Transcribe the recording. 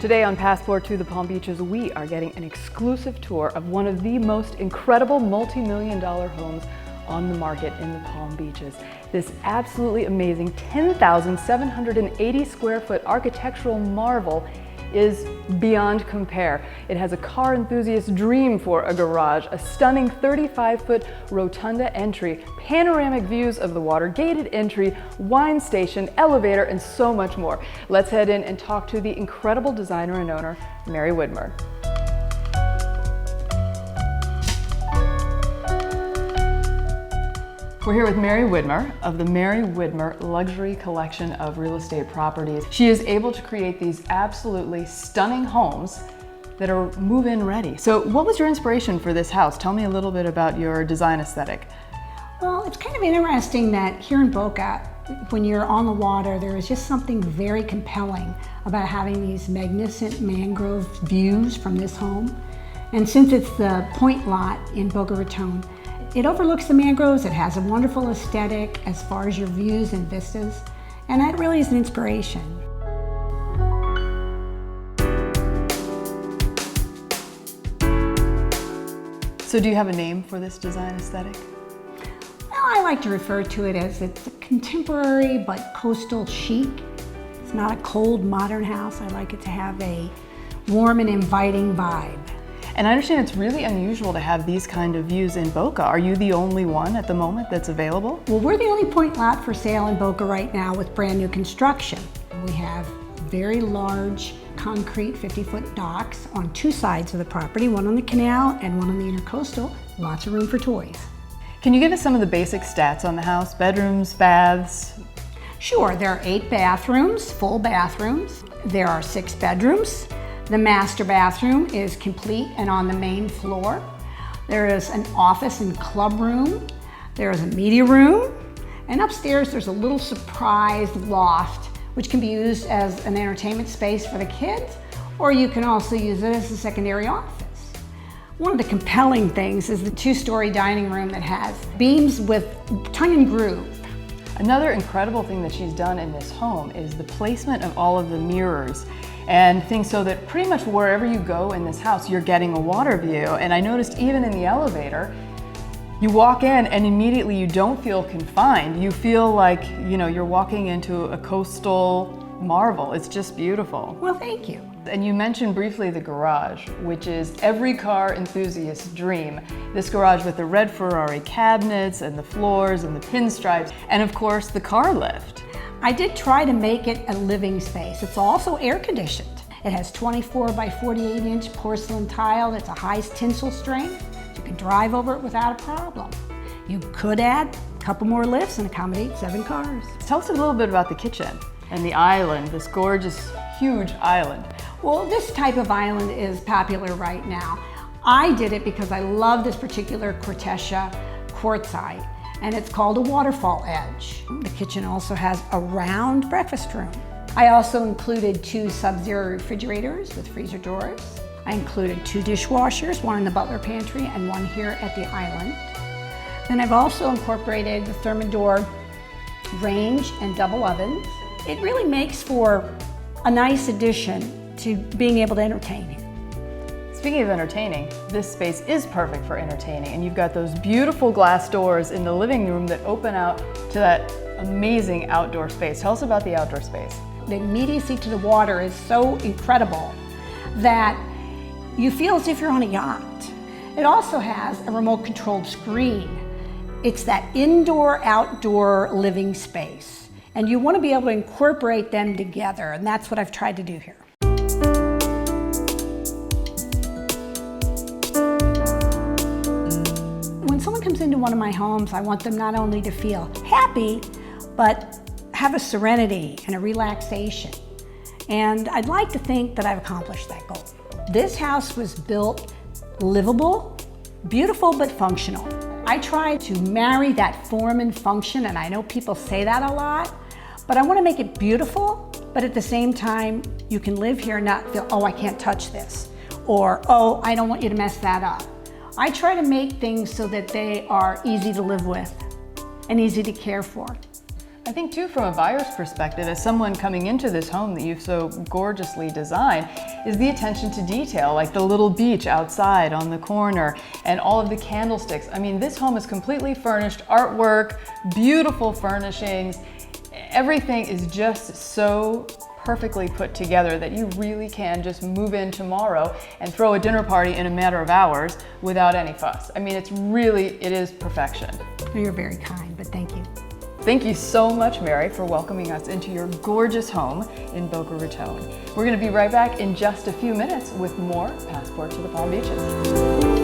Today on Passport to the Palm Beaches, we are getting an exclusive tour of one of the most incredible multi-million-dollar homes on the market in the Palm Beaches. This absolutely amazing 10,780 square foot architectural marvel is beyond compare. It has a car enthusiast's dream for a garage, a stunning 35-foot rotunda entry, panoramic views of the water, gated entry, wine station, elevator, and so much more. Let's head in and talk to the incredible designer and owner, Mary Widmer. We're here with Mary Widmer of the Mary Widmer Luxury Collection of Real Estate Properties. She is able to create these absolutely stunning homes that are move-in ready. So what was your inspiration for this house? Tell me a little bit about your design aesthetic. Well, it's kind of interesting that here in Boca, when you're on the water, there is just something very compelling about having these magnificent mangrove views from this home. And since it's the point lot in Boca Raton, it overlooks the mangroves. It has a wonderful aesthetic as far as your views and vistas, and that really is an inspiration. So do you have a name for this design aesthetic? Well, I like to refer to it as it's a contemporary but coastal chic. It's not a cold modern house. I like it to have a warm and inviting vibe. And I understand it's really unusual to have these kind of views in Boca. Are you the only one at the moment that's available? Well, we're the only point lot for sale in Boca right now with brand new construction. We have very large concrete 50-foot docks on two sides of the property, one on the canal and one on the intercoastal. Lots of room for toys. Can you give us some of the basic stats on the house? Bedrooms, baths? Sure, there are 8 bathrooms, full bathrooms. There are 6 bedrooms. The master bathroom is complete and on the main floor. There is an office and club room. There is a media room. And upstairs there's a little surprise loft, which can be used as an entertainment space for the kids, or you can also use it as a secondary office. One of the compelling things is the 2-story dining room that has beams with tongue and groove. Another incredible thing that she's done in this home is the placement of all of the mirrors and things so that pretty much wherever you go in this house, you're getting a water view. And I noticed even in the elevator, you walk in and immediately you don't feel confined. You feel like, you know, you're walking into a coastal marvel. It's just beautiful. Well, thank you. And you mentioned briefly the garage, which is every car enthusiast's dream. This garage with the red Ferrari cabinets and the floors and the pinstripes, and of course the car lift. I did try to make it a living space. It's also air conditioned. It has 24 by 48 inch porcelain tile that's a high tensile strength. You can drive over it without a problem. You could add a couple more lifts and accommodate 7 cars. Tell us a little bit about the kitchen and the island, this gorgeous, huge island. Well, this type of island is popular right now. I did it because I love this particular Cortesia quartzite, and it's called a waterfall edge. The kitchen also has a round breakfast room. I also included 2 sub-zero refrigerators with freezer doors. I included 2 dishwashers, one in the butler pantry and one here at the island. Then I've also incorporated the Thermador range and double ovens. It really makes for a nice addition to being able to entertain here. Speaking of entertaining, this space is perfect for entertaining, and you've got those beautiful glass doors in the living room that open out to that amazing outdoor space. Tell us about the outdoor space. The immediacy to the water is so incredible that you feel as if you're on a yacht. It also has a remote controlled screen. It's that indoor-outdoor living space, and you want to be able to incorporate them together, and that's what I've tried to do here. When someone comes into one of my homes, I want them not only to feel happy, but have a serenity and a relaxation. And I'd like to think that I've accomplished that goal. This house was built livable, beautiful, but functional. I try to marry that form and function, and I know people say that a lot, but I want to make it beautiful, but at the same time, you can live here and not feel, oh, I can't touch this, or, oh, I don't want you to mess that up. I try to make things so that they are easy to live with and easy to care for. I think too, from a buyer's perspective, as someone coming into this home that you've so gorgeously designed, is the attention to detail, like the little beach outside on the corner and all of the candlesticks. I mean, this home is completely furnished, artwork, beautiful furnishings. Everything is just so perfectly put together that you really can just move in tomorrow and throw a dinner party in a matter of hours without any fuss. I mean, it is perfection. You're very kind, but thank you. Thank you so much, Mary, for welcoming us into your gorgeous home in Boca Raton. We're going to be right back in just a few minutes with more Passport to the Palm Beaches.